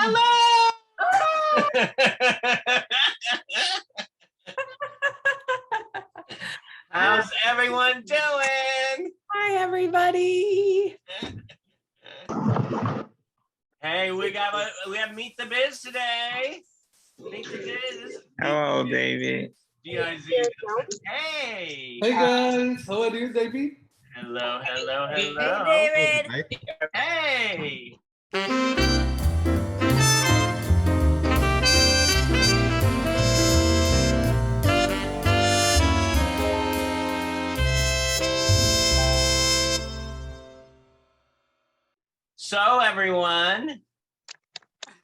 Hello. How's everyone doing? Hi, everybody. Hey, we have Meet the Biz today. Meet the Biz. Hello, David. D-I-Z. Hey. Hey guys, how are you, David? Hello. Hey, David. Hey. So, everyone,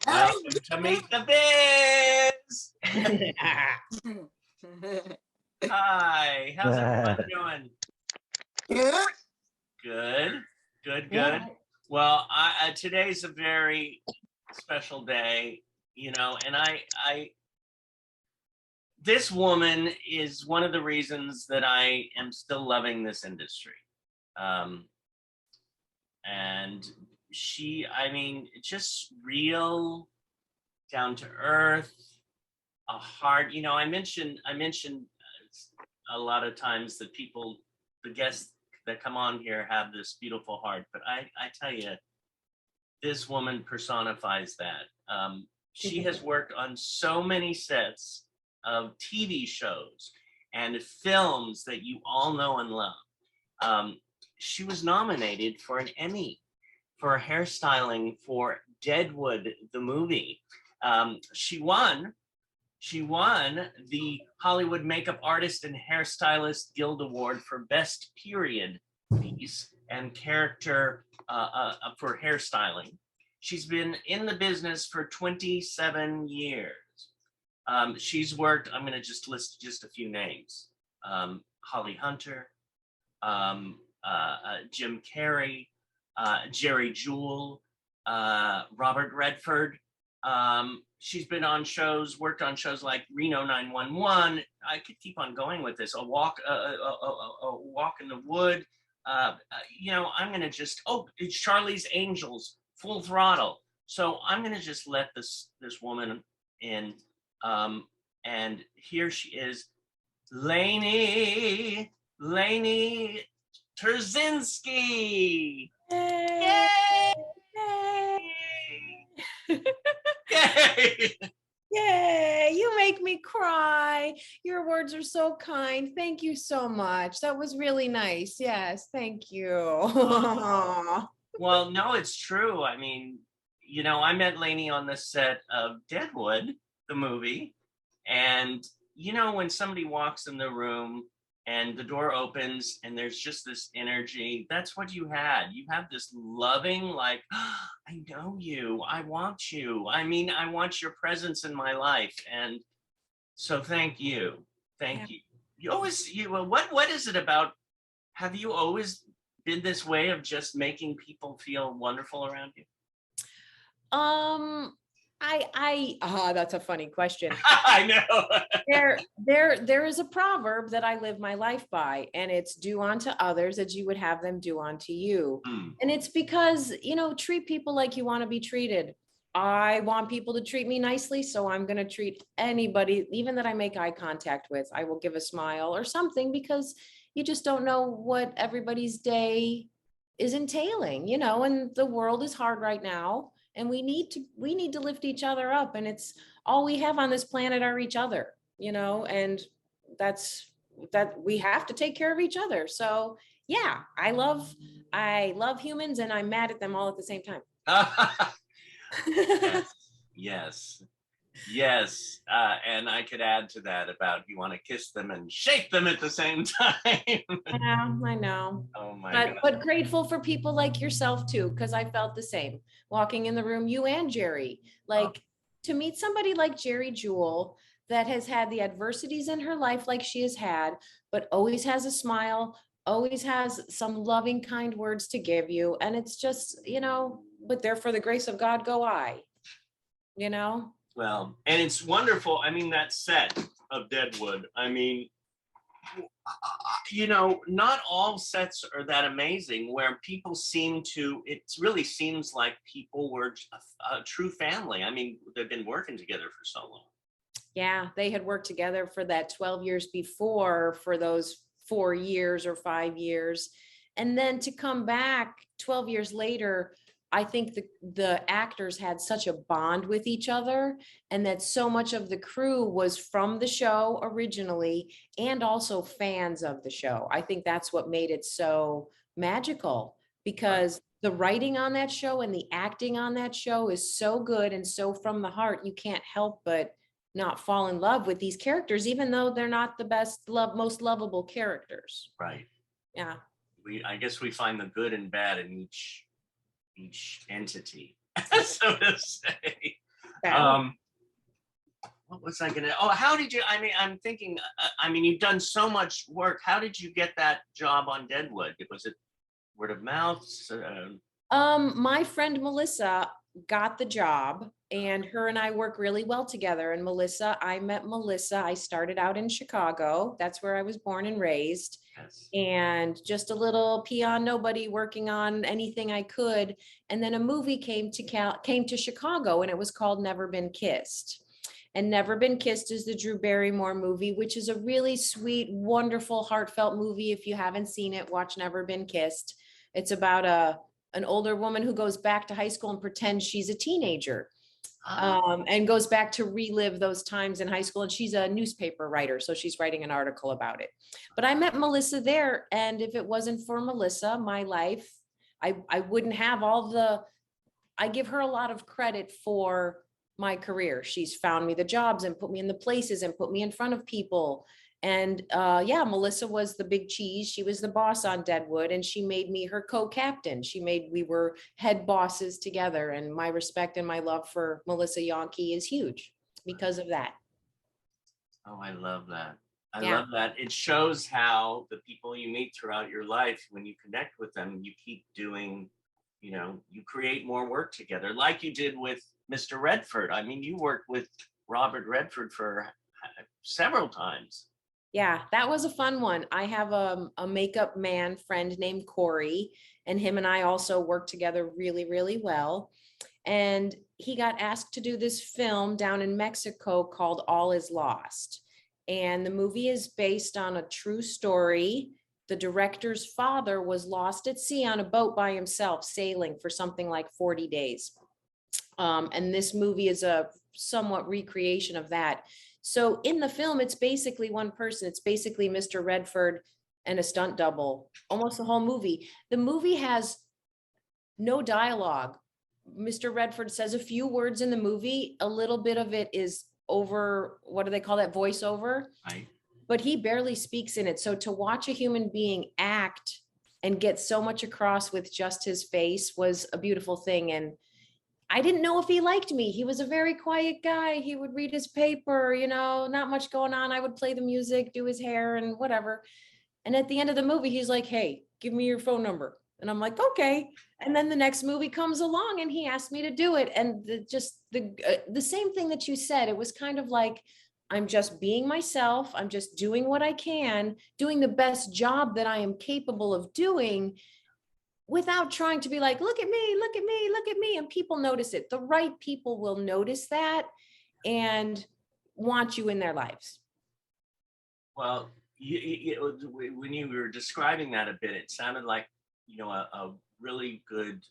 welcome to Meet the Biz. Hi, how's everyone doing? Good. Well, today's a very special day, and this woman is one of the reasons that I am still loving this industry. And just real, down to earth, a heart. I mentioned a lot of times that the guests that come on here have this beautiful heart, but I tell you, this woman personifies that. She has worked on so many sets of TV shows and films that you all know and love. She was nominated for an Emmy for hairstyling for Deadwood, the movie. She won the Hollywood Makeup Artist and Hairstylist Guild Award for Best Period Piece and Character for hairstyling. She's been in the business for 27 years. She's worked, I'm going to just list just a few names. Holly Hunter, Jim Carrey, Jerry Jewell, Robert Redford. She's been on shows, worked on shows like Reno 911. I could keep on going with this. A walk in the wood. I'm gonna just it's Charlie's Angels, Full Throttle. So I'm gonna just let this woman in. And here she is, Lainey Terzinski. Yay! Yay! Yay! You make me cry. Your words are so kind. Thank you so much. That was really nice. Yes, thank you. Well, no, it's true. I met Lainey on the set of Deadwood, the movie. And, when somebody walks in the room and the door opens and there's just this energy, that's what you had. You have this loving, like, oh, I know you, I want you. I want your presence in my life. And so thank you. Thank you. What is it about? Have you always been this way of just making people feel wonderful around you? That's a funny question. I know. There is a proverb that I live my life by, and it's do unto others as you would have them do unto you. And it's because, treat people like you want to be treated. I want people to treat me nicely, so I'm going to treat anybody, even that I make eye contact with. I will give a smile or something, because you just don't know what everybody's day is entailing, and the world is hard right now. And we need to lift each other up, and it's all we have on this planet are each other, and that we have to take care of each other. So yeah, I love humans, and I'm mad at them all at the same time. Yes. And I could add to that about you want to kiss them and shake them at the same time. Yeah, I know. Oh my God. But grateful for people like yourself too, because I felt the same walking in the room, you and Jerry, to meet somebody like Jerry Jewell that has had the adversities in her life like she has had, but always has a smile, always has some loving, kind words to give you. And it's just, but there for the grace of God go I, Well, and it's wonderful. That set of Deadwood, not all sets are that amazing where people seem to, it really seems like people were a true family. I mean, they've been working together for so long. Yeah, they had worked together for that 12 years before for those 4 years or 5 years. And then to come back 12 years later, I think the actors had such a bond with each other, and that so much of the crew was from the show originally and also fans of the show. I think that's what made it so magical, because the writing on that show and the acting on that show is so good and so from the heart, you can't help but not fall in love with these characters, even though they're not the most lovable characters. Right. Yeah. I guess we find the good and bad in each entity, so to say. What was I gonna? Oh, how did you? I mean, I'm thinking. I mean, you've done so much work. How did you get that job on Deadwood? Was it word of mouth? My friend Melissa got the job, and her and I work really well together. And I met Melissa. I started out in Chicago. That's where I was born and raised. Yes. And just a little peon nobody working on anything I could. And then a movie came to Chicago, and it was called Never Been Kissed. And Never Been Kissed is the Drew Barrymore movie, which is a really sweet, wonderful, heartfelt movie. If you haven't seen it, watch Never Been Kissed. It's about an older woman who goes back to high school and pretends she's a teenager, and goes back to relive those times in high school. And she's a newspaper writer, so she's writing an article about it. But I met Melissa there, and if it wasn't for Melissa, my life, I wouldn't have I give her a lot of credit for my career. She's found me the jobs and put me in the places and put me in front of people. And yeah, Melissa was the big cheese. She was the boss on Deadwood, and she made me her co-captain. We were head bosses together, and my respect and my love for Melissa Yonke is huge because of that. Oh, I love that. I Yeah. love that. It shows how the people you meet throughout your life, when you connect with them, you keep doing, you create more work together, like you did with Mr. Redford. I mean, you worked with Robert Redford for several times. Yeah, that was a fun one. I have a makeup man friend named Corey, and him and I also work together really, really well. And he got asked to do this film down in Mexico called All Is Lost. And the movie is based on a true story. The director's father was lost at sea on a boat by himself, sailing for something like 40 days. And this movie is a somewhat recreation of that. So in the film, it's basically one person. It's basically Mr. Redford and a stunt double, almost the whole movie. The movie has no dialogue. Mr. Redford says a few words in the movie. A little bit of it is over, what do they call that, voiceover? Right. But he barely speaks in it. So to watch a human being act and get so much across with just his face was a beautiful thing. And I didn't know if he liked me. He was a very quiet guy. He would read his paper, not much going on. I would play the music, do his hair and whatever. And at the end of the movie, he's like, "Hey, give me your phone number." And I'm like, "Okay." And then the next movie comes along and he asked me to do it. And the same thing that you said, it was kind of like, I'm just being myself. I'm just doing what I can, doing the best job that I am capable of doing, without trying to be like, "Look at me, look at me, look at me." And people notice it. The right people will notice that and want you in their lives. Well, when you were describing that a bit, it sounded like, a really good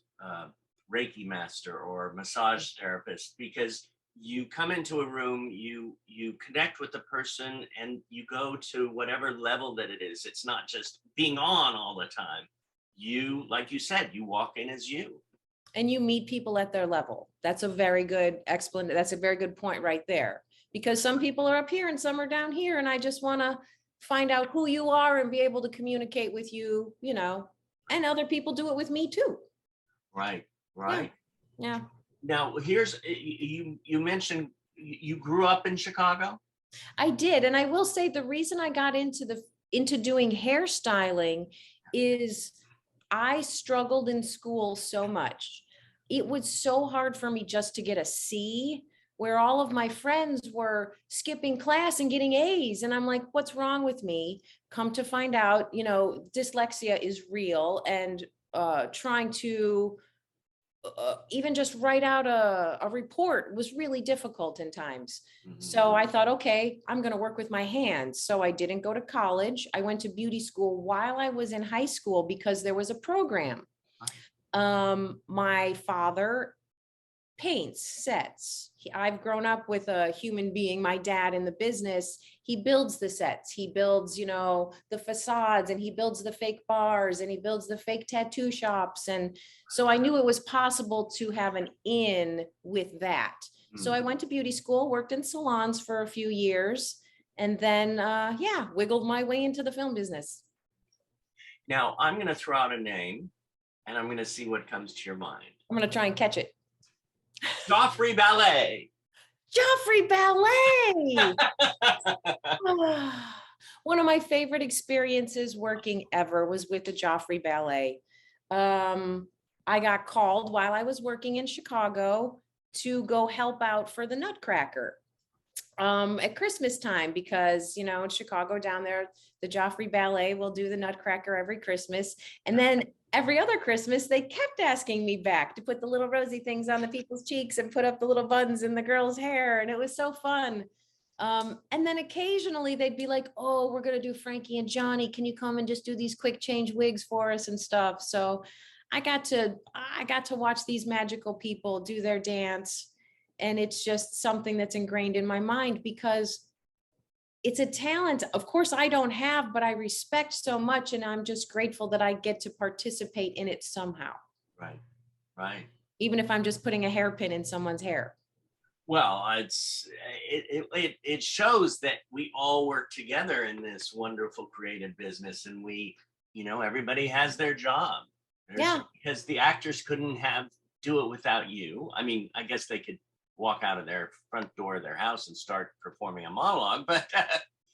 Reiki master or massage therapist, because you come into a room, you connect with the person, and you go to whatever level that it is. It's not just being on all the time. You, like you said, you walk in as you. And you meet people at their level. That's a very good explanation. That's a very good point right there. Because some people are up here and some are down here. And I just want to find out who you are and be able to communicate with you, and other people do it with me too. Right. Yeah. Now, here's, you mentioned you grew up in Chicago? I did. And I will say the reason I got into doing hairstyling is I struggled in school so much. It was so hard for me just to get a C where all of my friends were skipping class and getting A's. And I'm like, what's wrong with me? Come to find out, dyslexia is real, and trying to even just write out a report was really difficult in times. So I thought, okay, I'm going to work with my hands. So I didn't go to college. I went to beauty school while I was in high school because there was a program. My father paints sets. I've grown up with a human being, my dad in the business. He builds the sets. He builds, the facades, and he builds the fake bars, and he builds the fake tattoo shops. And so I knew it was possible to have an in with that. So I went to beauty school, worked in salons for a few years, and then, wiggled my way into the film business. Now, I'm going to throw out a name, and I'm going to see what comes to your mind. I'm going to try and catch it. Joffrey Ballet. Joffrey Ballet. One of my favorite experiences working ever was with the Joffrey Ballet. I got called while I was working in Chicago to go help out for the Nutcracker at Christmas time, because, in Chicago down there, the Joffrey Ballet will do the Nutcracker every Christmas. And then every other Christmas, they kept asking me back to put the little rosy things on the people's cheeks and put up the little buns in the girls' hair. And it was so fun. And then occasionally they'd be like, oh, we're going to do Frankie and Johnny. Can you come and just do these quick change wigs for us and stuff? So I got to watch these magical people do their dance. And it's just something that's ingrained in my mind, because it's a talent, of course, I don't have, but I respect so much. And I'm just grateful that I get to participate in it somehow. Right. Even if I'm just putting a hairpin in someone's hair. Well, it shows that we all work together in this wonderful creative business, and everybody has their job. Because the actors couldn't do it without you. I mean, I guess they could walk out of their front door of their house and start performing a monologue, but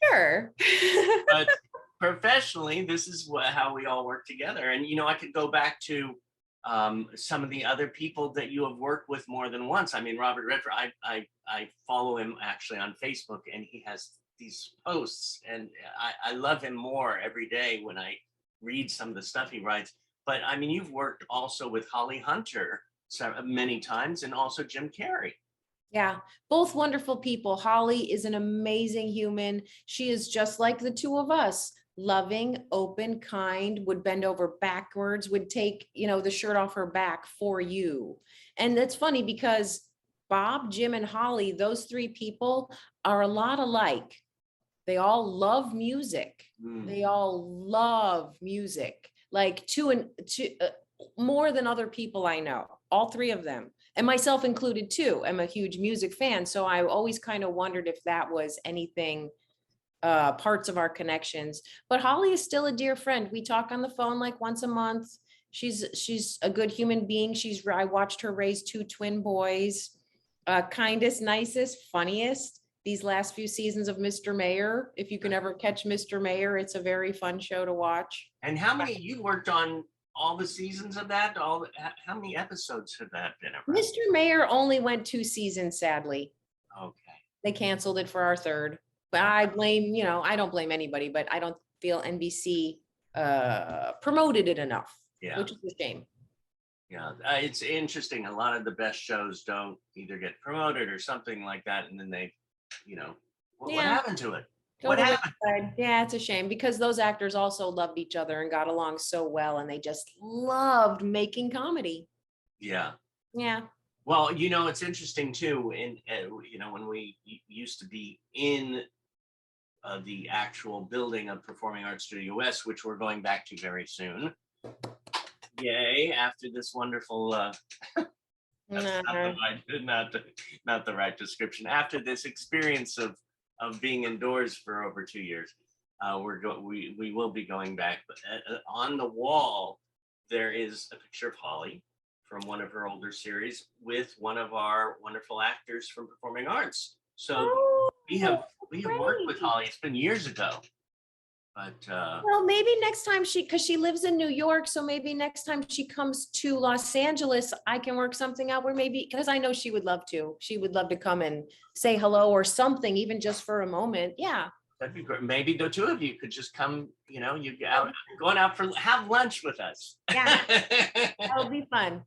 sure. But professionally, this is how we all work together. And I could go back to some of the other people that you have worked with more than once. I mean, Robert Redford, I follow him actually on Facebook, and he has these posts, and I love him more every day when I read some of the stuff he writes. But I mean, you've worked also with Holly Hunter many times, and also Jim Carrey. Yeah, both wonderful people. Holly is an amazing human. She is just like the two of us. Loving, open, kind, would bend over backwards, would take, the shirt off her back for you. And that's funny because Bob, Jim, and Holly, those three people are a lot alike. They all love music. They all love music, like more than other people I know, all three of them. And myself included too. I'm a huge music fan. So I always kind of wondered if that was anything, parts of our connections. But Holly is still a dear friend. We talk on the phone like once a month. She's a good human being. I watched her raise two twin boys, kindest, nicest, funniest. These last few seasons of Mr. Mayor, if you can ever catch Mr. Mayor, it's a very fun show to watch. And how many you worked on? All the seasons of that? How many episodes have that been around? Mr. Mayor only went 2 seasons, sadly. Okay. They canceled it for our third. But I blame, I don't blame anybody, but I don't feel NBC promoted it enough, which is a shame. Yeah, it's interesting. A lot of the best shows don't either get promoted or something like that, and then they, what happened to it? What happened? Yeah, it's a shame, because those actors also loved each other and got along so well, and they just loved making comedy. Yeah. Yeah. Well, it's interesting too. When we used to be in the actual building of Performing Arts Studio West, which we're going back to very soon. Yay! After this wonderful. That's not the right description. After this experience of being indoors for over 2 years, we will be going back. But on the wall, there is a picture of Holly from one of her older series with one of our wonderful actors from Performing Arts. So we have worked with Holly. It's been years ago. But Well, maybe next time because she lives in New York, so maybe next time she comes to Los Angeles, I can work something out where maybe, because I know she would love to. She would love to come and say hello or something, even just for a moment. Yeah. that'd be great. Maybe the two of you could just come, you get out, going out for, have lunch with us. Yeah. That'll be fun.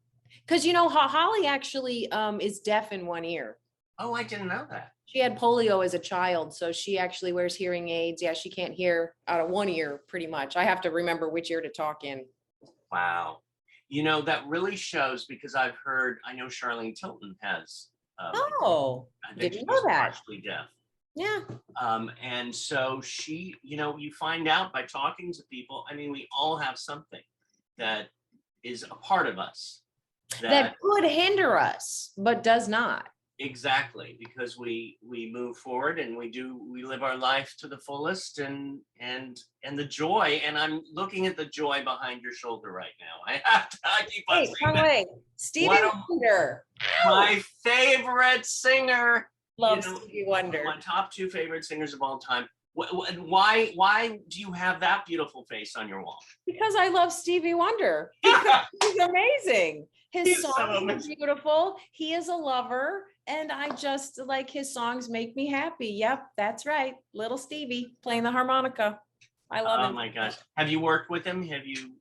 Because Holly actually is deaf in one ear. Oh, I didn't know that. She had polio as a child, so she actually wears hearing aids. Yeah, she can't hear out of one ear pretty much. I have to remember which ear to talk in. Wow. That really shows, because I know Charlene Tilton has. Oh, I think didn't she's know that. partially deaf. Yeah. And so she, you find out by talking to people. I mean, we all have something that is a part of us That could hinder us, but does not. exactly, because we move forward and we live our life to the fullest, and the joy. And I'm looking at the joy behind your shoulder right now. I keep on Hey, saying wrong that. way. Stevie Why don't- Wonder. My favorite singer. Love you know, Stevie Wonder. My top two favorite singers of all time. Why do you have that beautiful face on your wall? Because I love Stevie Wonder. Because he's amazing. His He's so songs are amazing. beautiful. He is a lover. And I just like his songs make me happy. Yep, that's right. Little Stevie playing the harmonica. I love Oh him. my gosh. Have you worked with him? Have you?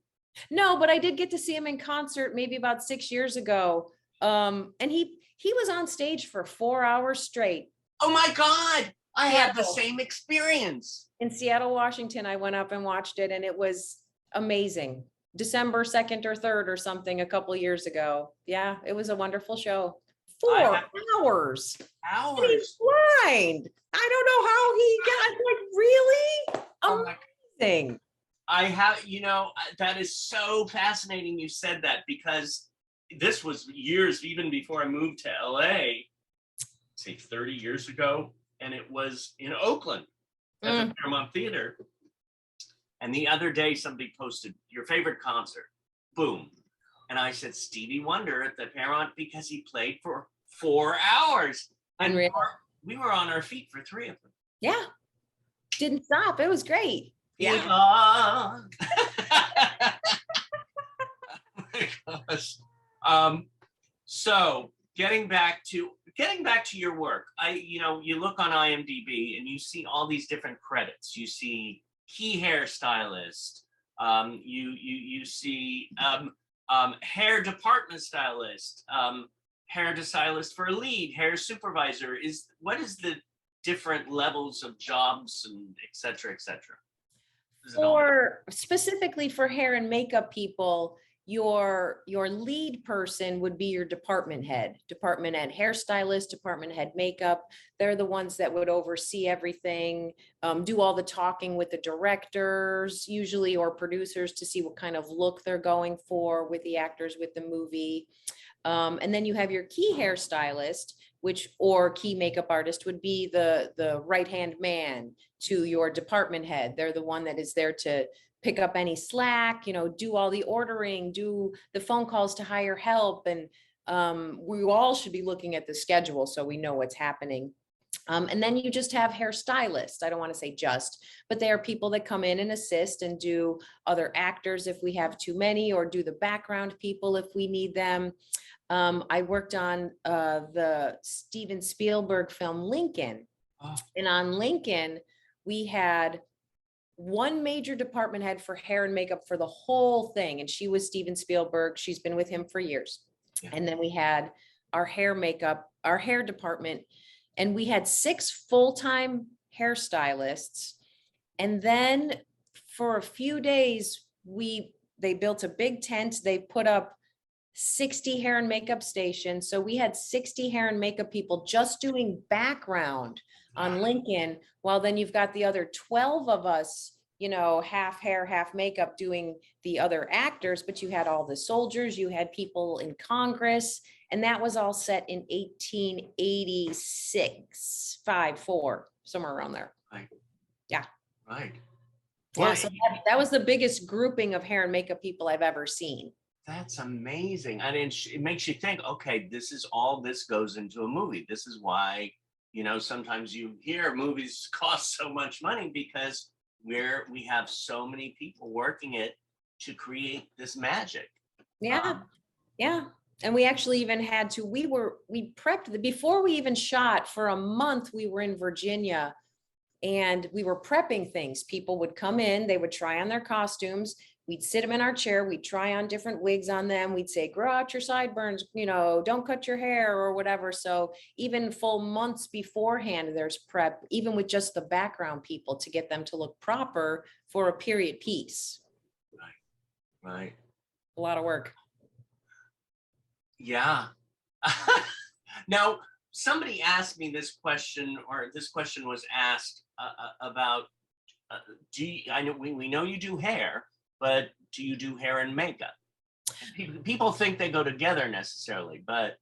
No, but I did get to see him in concert maybe about 6 years ago. And he was on stage for 4 hours straight. Oh my God. I had the Seattle. same experience. In Seattle, Washington. I went up and watched it and it was amazing. December 2nd or 3rd or something a couple years ago. Yeah, it was a wonderful show. 4 hours. And Hours. he's blind. I don't know how he got like really Oh my amazing. I have, that is so fascinating you said that, because this was years even before I moved to LA, say 30 years ago, and it was in Oakland at the Paramount Theater. And the other day somebody posted your favorite concert, boom. And I said Stevie Wonder at the Paramount, because he played for 4 hours. And Unreal. we were on our feet for 3 of them. Yeah. Didn't stop. It was great. Yeah. Oh my gosh. So getting back to your work, you look on IMDb and you see all these different credits. You see key hairstylist. You see hair department stylist, hair stylist for a lead, hair supervisor. What is the different levels of jobs and et cetera, et cetera? For specifically for hair and makeup people, your lead person would be your department head, hairstylist, department head makeup. They're the ones that would oversee everything, do all the talking with the directors usually, or producers, to see what kind of look they're going for with the actors with the movie. And then you have your key hairstylist, or key makeup artist would be the right-hand man to your department head. They're the one that is there to pick up any slack, do all the ordering, do the phone calls to hire help. And we all should be looking at the schedule so we know what's happening. And then you just have hairstylists. I don't want to say just, but they are people that come in and assist and do other actors if we have too many, or do the background people if we need them. I worked on the Steven Spielberg film Lincoln. Oh. And on Lincoln, we had one major department head for hair and makeup for the whole thing. And she was Steven Spielberg. She's been with him for years. Yeah. And then we had our hair department, and we had 6 full-time hairstylists. And then for a few days, they built a big tent. They put up 60 hair and makeup stations. So we had 60 hair and makeup people just doing background on Lincoln, while then you've got the other 12 of us, half hair, half makeup, doing the other actors. But you had all the soldiers, you had people in Congress, and that was all set in 1886, 5-4, somewhere around there. Right. Yeah. Right. Yeah, Well, so that was the biggest grouping of hair and makeup people I've ever seen. that's amazing. And it makes you think, okay, this goes into a movie. This is why, sometimes you hear movies cost so much money, because we have so many people working it to create this magic. Yeah. Yeah. And we actually even had to, we prepped before we even shot for a month, we were in Virginia and we were prepping things. People would come in, they would try on their costumes. We'd sit them in our chair. We'd try on different wigs on them. We'd say, grow out your sideburns, don't cut your hair or whatever. So even full months beforehand, there's prep, even with just the background people to get them to look proper for a period piece. Right. A lot of work. Yeah. Now, somebody asked me this question, or this question was asked about, I know we know you do hair, but do you do hair and makeup? People think they go together necessarily, but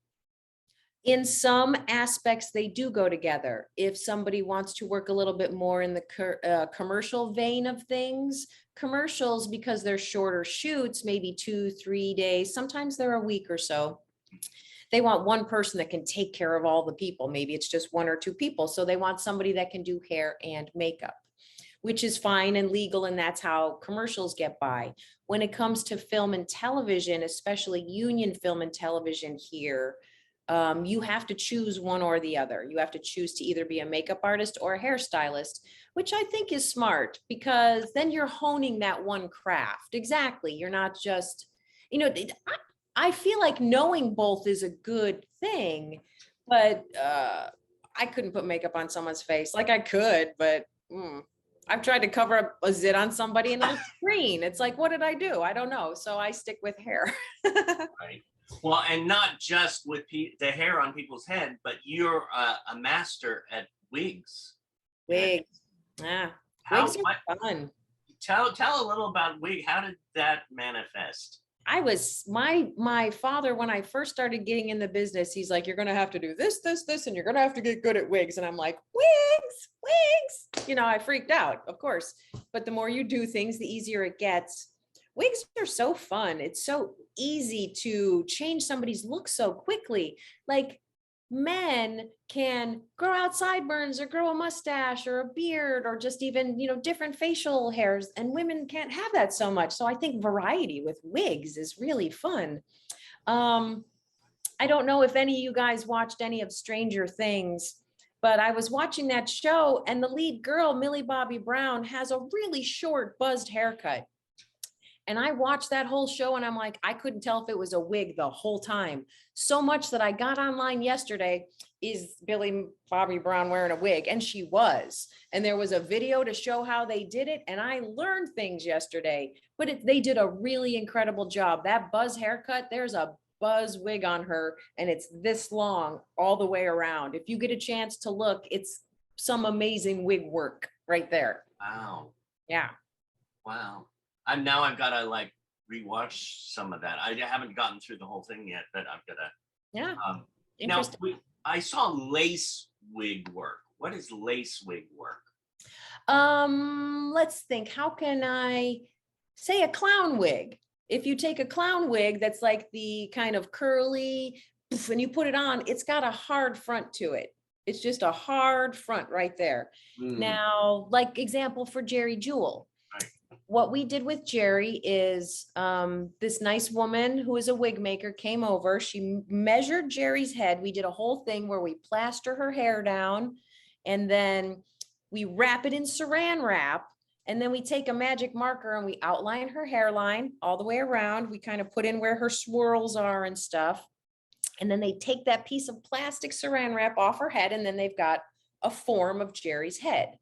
In some aspects, they do go together. If somebody wants to work a little bit more in the commercial vein of things, commercials, because they're shorter shoots, maybe 2-3 days, sometimes they're a week or so. They want one person that can take care of all the people. Maybe it's just 1 or 2 people. So they want somebody that can do hair and makeup, which is fine and legal. And that's how commercials get by. When it comes to film and television, especially union film and television here, you have to choose one or the other. You have to choose to either be a makeup artist or a hairstylist, which I think is smart because then you're honing that one craft. Exactly. You're not just, I feel like knowing both is a good thing, but I couldn't put makeup on someone's face. Like I could, but I've tried to cover up a zit on somebody and on screen. It's like, what did I do? I don't know. So I stick with hair. right. Well, and not just with the hair on people's head, but you're a master at wigs. Wigs. Yeah. Wigs are fun. Tell a little about wig. How did that manifest? My father, when I first started getting in the business, he's like, you're going to have to do this, and you're going to have to get good at wigs. And I'm like, wigs. I freaked out, of course. But the more you do things, the easier it gets. Wigs are so fun. It's so easy to change somebody's look so quickly. Like men can grow out sideburns or grow a mustache or a beard or just even, different facial hairs, and women can't have that so much. So I think variety with wigs is really fun. I don't know if any of you guys watched any of Stranger Things, but I was watching that show and the lead girl, Millie Bobby Brown, has a really short buzzed haircut. And I watched that whole show and I'm like, I couldn't tell if it was a wig the whole time. So much that I got online yesterday, is Billy Bobby Brown wearing a wig? And she was. And there was a video to show how they did it. And I learned things yesterday, but they did a really incredible job. That buzz haircut, there's a buzz wig on her and it's this long all the way around. If you get a chance to look, it's some amazing wig work right there. Wow. Yeah. Wow. I've got to rewatch some of that. I haven't gotten through the whole thing yet, but I've got to. Yeah. Now, I saw lace wig work. What is lace wig work? Let's think. How can I say a clown wig? If you take a clown wig that's like the kind of curly, and you put it on, it's got a hard front to it. It's just a hard front right there. Now, like example for Jerry Jewell. What we did with Jerry is this nice woman who is a wig maker came over. She measured Jerry's head. We did a whole thing where we plaster her hair down and then we wrap it in saran wrap. And then we take a magic marker and we outline her hairline all the way around. We kind of put in where her swirls are and stuff. And then they take that piece of plastic saran wrap off her head and then they've got a form of Jerry's head.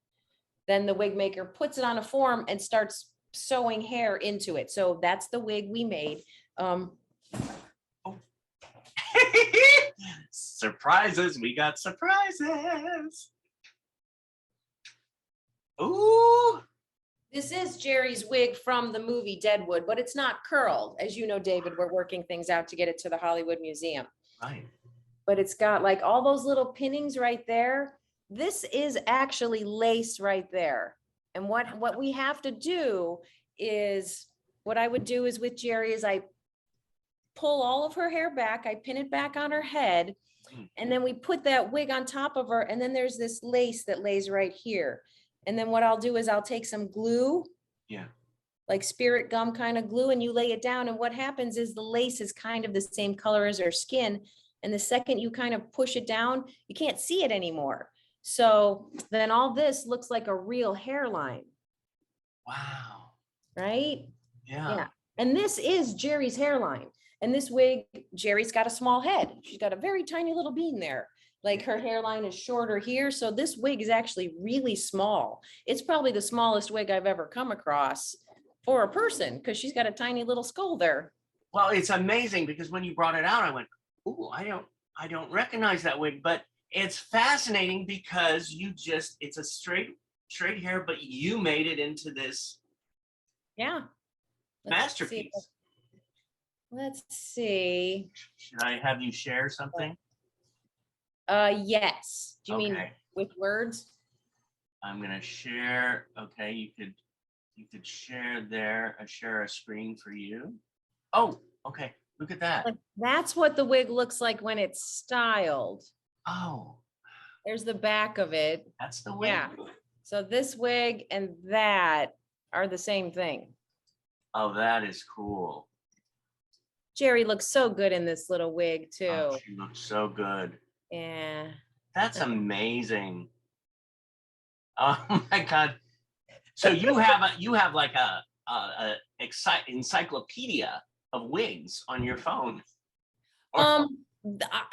Then the wig maker puts it on a form and starts sewing hair into it. So that's the wig we made. Surprises. We got surprises. Ooh. This is Jerry's wig from the movie Deadwood, but it's not curled. As you know, David, we're working things out to get it to the Hollywood Museum. Right. But it's got like all those little pinnings right there. This is actually lace right there. And what we have to do is, what I would do is with Jerry is I pull all of her hair back, I pin it back on her head, and then we put that wig on top of her, and then there's this lace that lays right here. And then what I'll do is I'll take some glue, Yeah. like spirit gum kind of glue, and you lay it down. And what happens is the lace is kind of the same color as her skin. And the second you kind of push it down, you can't see it anymore. So then all this looks like a real hairline, Wow. right? Yeah. Yeah. And this is Jerry's hairline. And this wig, Jerry's got a small head. She's got a very tiny little bean there. Like her hairline is shorter here. So this wig is actually really small. It's probably the smallest wig I've ever come across for a person because she's got a tiny little skull there. Well, it's amazing because when you brought it out, I went, "Ooh, I don't recognize that wig." But it's fascinating because it's a straight hair, but you made it into this Yeah. masterpiece. Let's see. Should I have you share something? Yes. Do you mean Okay. with words? I'm gonna share. Okay, you could share there. Share a screen for you. Oh, okay. Look at that. Like, that's what the wig looks like when it's styled. Oh, There's the back of it. that's the wig. Yeah. So this wig and that are the same thing. Oh, that is cool. Jerry looks so good in this little wig too. Oh, she looks so good. Yeah. That's amazing. Oh my God. So you have like a encyclopedia of wigs on your phone.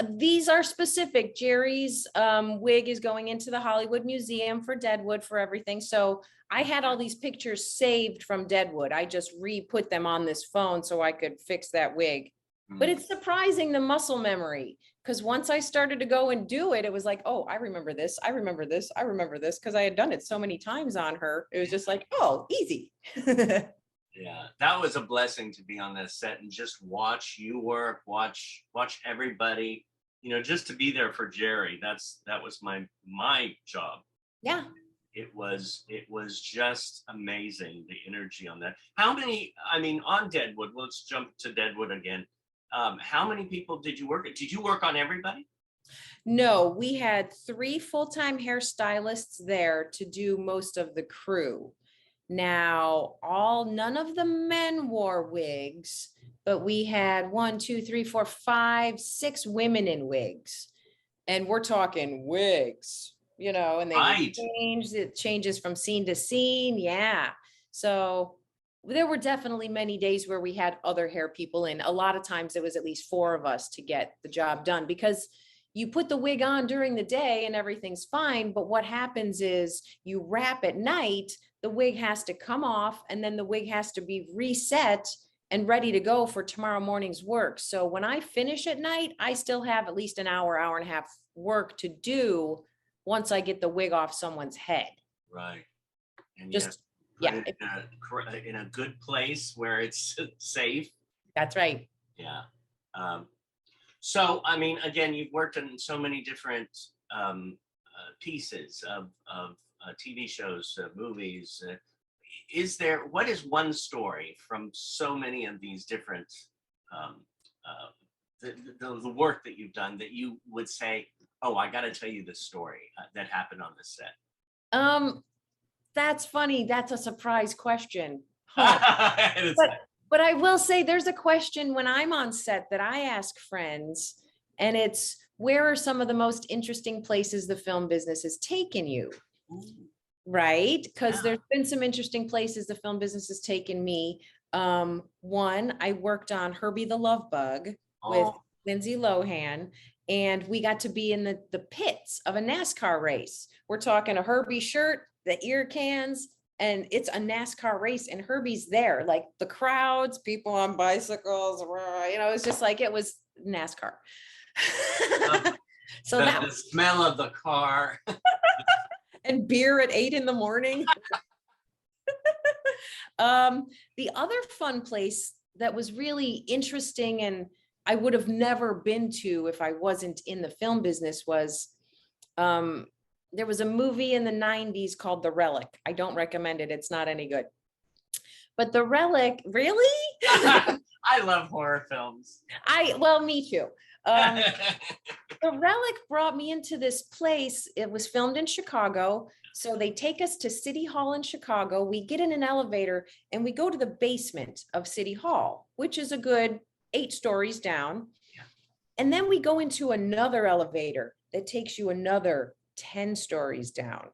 These are specific. Jerry's wig is going into the Hollywood Museum for Deadwood for everything. So I had all these pictures saved from Deadwood. I just re-put them on this phone so I could fix that wig. But it's surprising the muscle memory, because once I started to go and do it, it was like, oh, I remember this. I remember this. I remember this because I had done it so many times on her. It was just like, oh, easy. Yeah, that was a blessing to be on that set and just watch you work, watch everybody, just to be there for Jerry. That was my job. Yeah. It was just amazing, the energy on that. How many, on Deadwood, let's jump to Deadwood again. How many people did you work? Did you work on everybody? No, we had 3 full-time hairstylists there to do most of the crew. Now, none of the men wore wigs, but we had 1, 2, 3, 4, 5, 6 women in wigs. And we're talking wigs, and Right. it changes from scene to scene. Yeah. So there were definitely many days where we had other hair people in. A lot of times it was at least 4 of us to get the job done, because you put the wig on during the day and everything's fine. But what happens is you wrap at night, the wig has to come off, and then the wig has to be reset and ready to go for tomorrow morning's work. So when I finish at night, I still have at least an hour and a half work to do once I get the wig off someone's head. Right. And Just, put yeah, it in a good place where it's safe. that's right. Yeah. So, again, you've worked in so many different pieces of TV shows, movies. What is one story from so many of these different, the work that you've done that you would say, oh, I got to tell you this story that happened on this set? That's funny. That's a surprise question. Huh. But I will say there's a question when I'm on set that I ask friends, and it's, where are some of the most interesting places the film business has taken you? Ooh. Right? Because Yeah. there's been some interesting places the film business has taken me. One, I worked on Herbie the Love Bug with Lindsay Lohan, and we got to be in the pits of a NASCAR race. We're talking a Herbie shirt, the ear cans, and it's a NASCAR race, and Herbie's there, like the crowds, people on bicycles, it's just like it was NASCAR. So the smell of the car. And beer at 8 a.m. The other fun place that was really interesting and I would have never been to if I wasn't in the film business was, there was a movie in the 90s called The Relic. I don't recommend it. It's not any good. But The Relic, really? I love horror films. Well, me too. Um, the Relic brought me into this place. It was filmed in Chicago. So they take us to City Hall in Chicago. We get in an elevator and we go to the basement of City Hall, which is a good 8 stories down. Yeah. And then we go into another elevator that takes you another 10 stories down.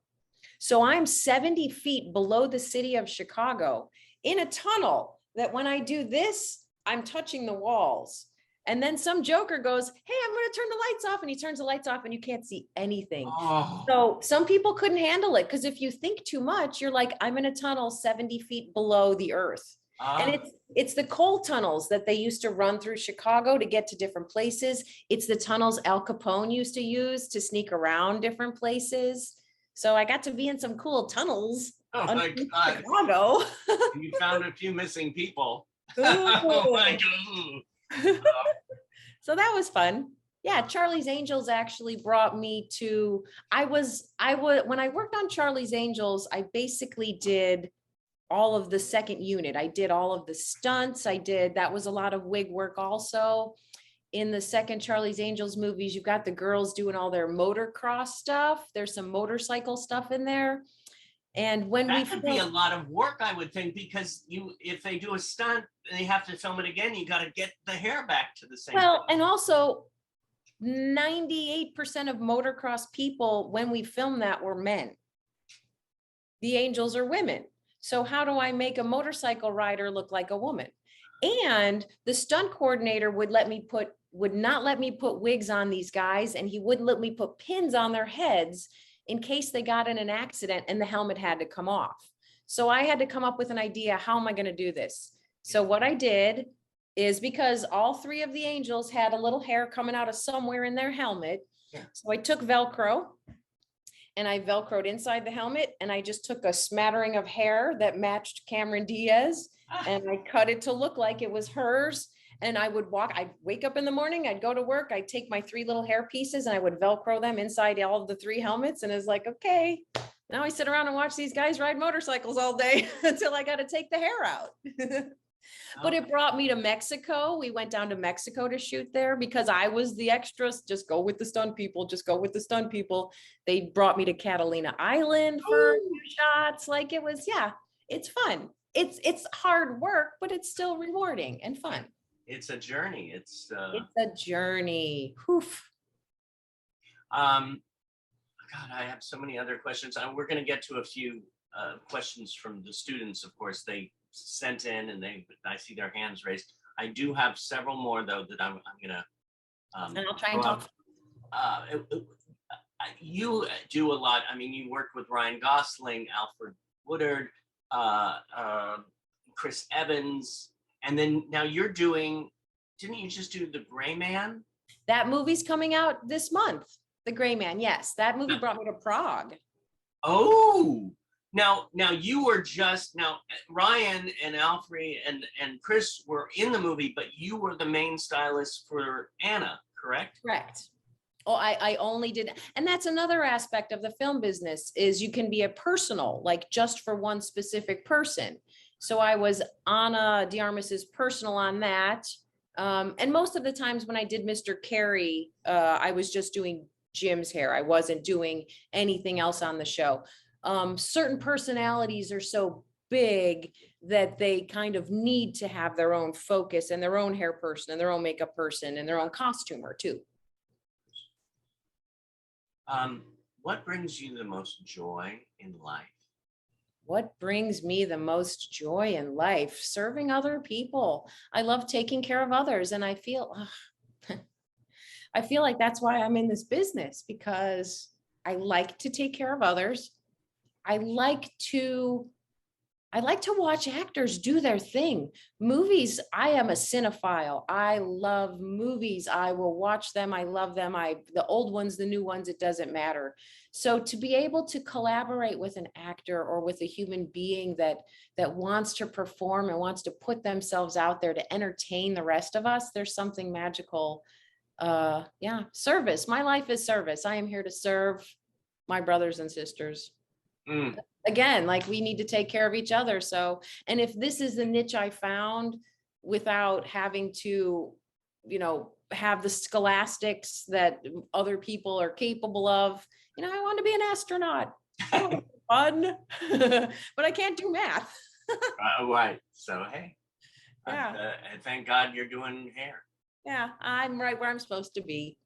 So I'm 70 feet below the city of Chicago in a tunnel that when I do this, I'm touching the walls. And then some joker goes, hey, I'm going to turn the lights off. And he turns the lights off and you can't see anything. Oh, So some people couldn't handle it because if you think too much, you're like, I'm in a tunnel 70 feet below the earth. And it's the coal tunnels that they used to run through Chicago to get to different places. It's the tunnels Al Capone used to use to sneak around different places. So I got to be in some cool tunnels. oh my underneath God. Chicago. You found a few missing people. Ooh. Oh my God. So that was fun. Yeah, Charlie's Angels actually brought me to, when I worked on Charlie's Angels, I basically did all of the second unit. I did all of the stunts. That was a lot of wig work also. In the second Charlie's Angels movies, you've got the girls doing all their motocross stuff. There's some motorcycle stuff in there. And when that could be a lot of work, I would think, because if they do a stunt and they have to film it again, you got to get the hair back to the same. Well, and also 98% of motocross people, when we filmed that, were men. The angels are women. So how do I make a motorcycle rider look like a woman? And the stunt coordinator would not let me put wigs on these guys, and he wouldn't let me put pins on their heads in case they got in an accident and the helmet had to come off. So I had to come up with an idea, how am I going to do this? So what I did is, because all 3 of the angels had a little hair coming out of somewhere in their helmet. Yeah. So I took Velcro and I Velcroed inside the helmet, and I just took a smattering of hair that matched Cameron Diaz and I cut it to look like it was hers. And I'd wake up in the morning, I'd go to work, I'd take my 3 little hair pieces and I would Velcro them inside all of the 3 helmets. And it's like, okay, now I sit around and watch these guys ride motorcycles all day until I got to take the hair out. But it brought me to Mexico. We went down to Mexico to shoot there because I was the extras. Just go with the stunt people. Just go with the stunt people. They brought me to Catalina Island for shots. Like it was, yeah, it's fun. It's hard work, but it's still rewarding and fun. It's a journey. It's a journey. Oof. God, I have so many other questions. We're going to get to a few questions from the students. Of course, they sent in, and I see their hands raised. I do have several more though that I'm going to. And I'll try and talk. You do a lot. I mean, you worked with Ryan Gosling, Alfred Woodard, Chris Evans. And then now didn't you just do The Gray Man? That movie's coming out this month. The Gray Man. Yes. That movie brought me to Prague. Oh, now you were Ryan and Alfred and Chris were in the movie, but you were the main stylist for Anna, correct? Correct. Oh, I only did. And that's another aspect of the film business is you can be a personal, like just for one specific person. So I was Anna de Armas's personal on that. And most of the times when I did Mr. Carey, I was just doing Jim's hair. I wasn't doing anything else on the show. Certain personalities are so big that they kind of need to have their own focus and their own hair person and their own makeup person and their own costumer too. What brings you the most joy in life? What brings me the most joy in life? Serving other people. I love taking care of others. And I feel like that's why I'm in this business, because I like to take care of others. I like to watch actors do their thing. Movies, I am a cinephile. I love movies. I will watch them. I love them. The old ones, the new ones, it doesn't matter. So to be able to collaborate with an actor or with a human being that wants to perform and wants to put themselves out there to entertain the rest of us, there's something magical. Service. My life is service. I am here to serve my brothers and sisters. Again, like we need to take care of each other. So, and if this is the niche I found without having to, have the scholastics that other people are capable of. You know, I want to be an astronaut. Oh, fun, but I can't do math. Right. So, hey, Yeah. thank God you're doing hair. Yeah, I'm right where I'm supposed to be.